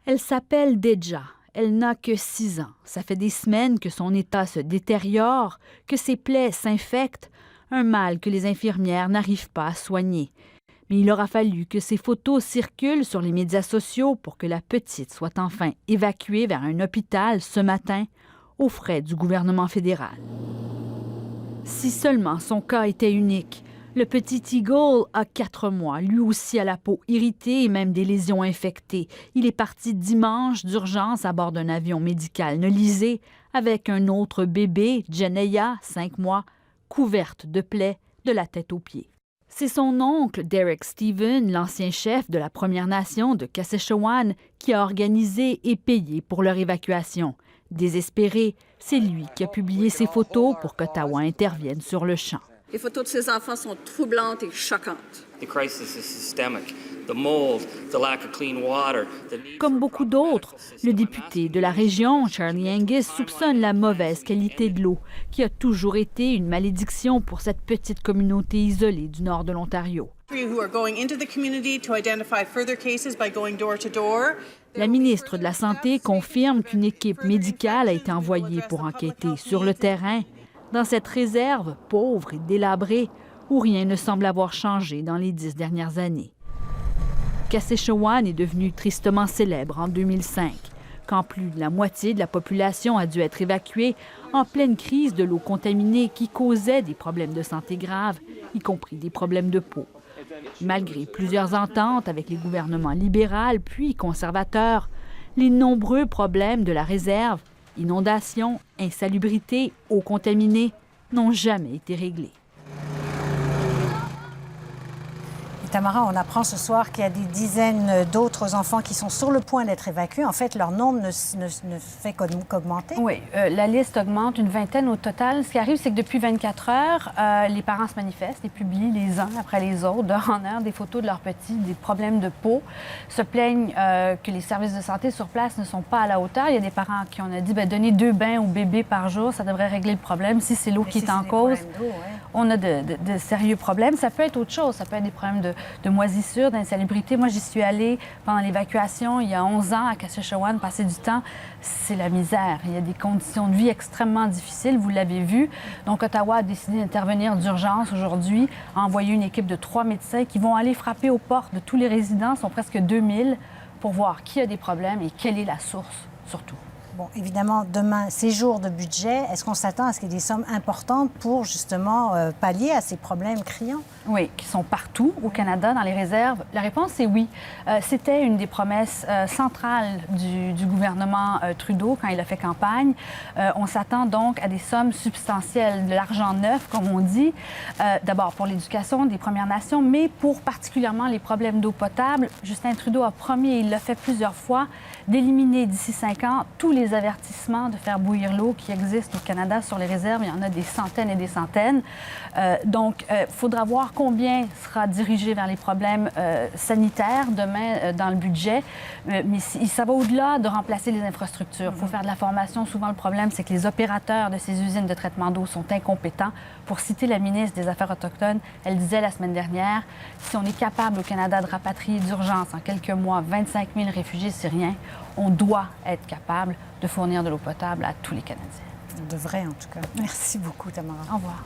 Elle s'appelle Deja. Elle n'a que 6 ans. Ça fait des semaines que son état se détériore, que ses plaies s'infectent, un mal que les infirmières n'arrivent pas à soigner. Mais il aura fallu que ces photos circulent sur les médias sociaux pour que la petite soit enfin évacuée vers un hôpital ce matin, aux frais du gouvernement fédéral. Si seulement son cas était unique. Le petit Eagle a 4 mois, lui aussi a la peau irritée et même des lésions infectées. Il est parti dimanche d'urgence à bord d'un avion médical Nolisé avec un autre bébé, Jeneya, 5 mois, couverte de plaies de la tête aux pieds. C'est son oncle, Derek Stephen, l'ancien chef de la Première Nation de Kashechewan, qui a organisé et payé pour leur évacuation. Désespéré, c'est lui qui a publié ces photos pour qu'Ottawa intervienne sur le champ. Les photos de ces enfants sont troublantes et choquantes. Comme beaucoup d'autres, le député de la région, Charlie Angus, soupçonne la mauvaise qualité de l'eau, qui a toujours été une malédiction pour cette petite communauté isolée du nord de l'Ontario. La ministre de la Santé confirme qu'une équipe médicale a été envoyée pour enquêter sur le terrain, dans cette réserve pauvre et délabrée où rien ne semble avoir changé dans les 10 dernières années. Kashechewan est devenu tristement célèbre en 2005, quand plus de la moitié de la population a dû être évacuée en pleine crise de l'eau contaminée qui causait des problèmes de santé graves, y compris des problèmes de peau. Malgré plusieurs ententes avec les gouvernements libéraux puis conservateurs, les nombreux problèmes de la réserve, inondations, insalubrité, eau contaminée, n'ont jamais été réglés. Tamara, on apprend ce soir qu'il y a des dizaines d'autres enfants qui sont sur le point d'être évacués. En fait, leur nombre ne fait qu'augmenter. Oui, la liste augmente, une vingtaine au total. Ce qui arrive, c'est que depuis 24 heures, les parents se manifestent et publient les uns après les autres, d'heure en heure, des photos de leurs petits, des problèmes de peau, se plaignent que les services de santé sur place ne sont pas à la hauteur. Il y a des parents qui ont dit, donnez 2 bains au bébé par jour, ça devrait régler le problème. Si c'est l'eau qui est en cause, on a de sérieux problèmes. Ça peut être autre chose, ça peut être des problèmes de moisissure, d'insalubrité. Moi, j'y suis allée pendant l'évacuation il y a 11 ans à Kashechewan, passer du temps. C'est la misère. Il y a des conditions de vie extrêmement difficiles, vous l'avez vu. Donc, Ottawa a décidé d'intervenir d'urgence aujourd'hui, a envoyé une équipe de 3 médecins qui vont aller frapper aux portes de tous les résidents, ils sont presque 2000, pour voir qui a des problèmes et quelle est la source, surtout. Bon, évidemment, demain, c'est jour de budget. Est-ce qu'on s'attend à ce qu'il y ait des sommes importantes pour, justement, pallier à ces problèmes criants? Oui, qui sont partout au Canada, dans les réserves. La réponse est oui. C'était une des promesses centrales du gouvernement Trudeau quand il a fait campagne. On s'attend donc à des sommes substantielles, de l'argent neuf, comme on dit, d'abord pour l'éducation des Premières Nations, mais pour particulièrement les problèmes d'eau potable. Justin Trudeau a promis, et il l'a fait plusieurs fois, d'éliminer d'ici 5 ans tous les avertissements de faire bouillir l'eau qui existent au Canada sur les réserves. Il y en a des centaines et des centaines. Donc, il faudra voir combien sera dirigé vers les problèmes sanitaires demain dans le budget. Mais ça va au-delà de remplacer les infrastructures. Il faut faire de la formation. Souvent, le problème, c'est que les opérateurs de ces usines de traitement d'eau sont incompétents. Pour citer la ministre des Affaires autochtones, elle disait la semaine dernière, si on est capable au Canada de rapatrier d'urgence en quelques mois 25 000 réfugiés syriens, on doit être capable de fournir de l'eau potable à tous les Canadiens. On devrait, en tout cas. Merci beaucoup, Tamara. Au revoir.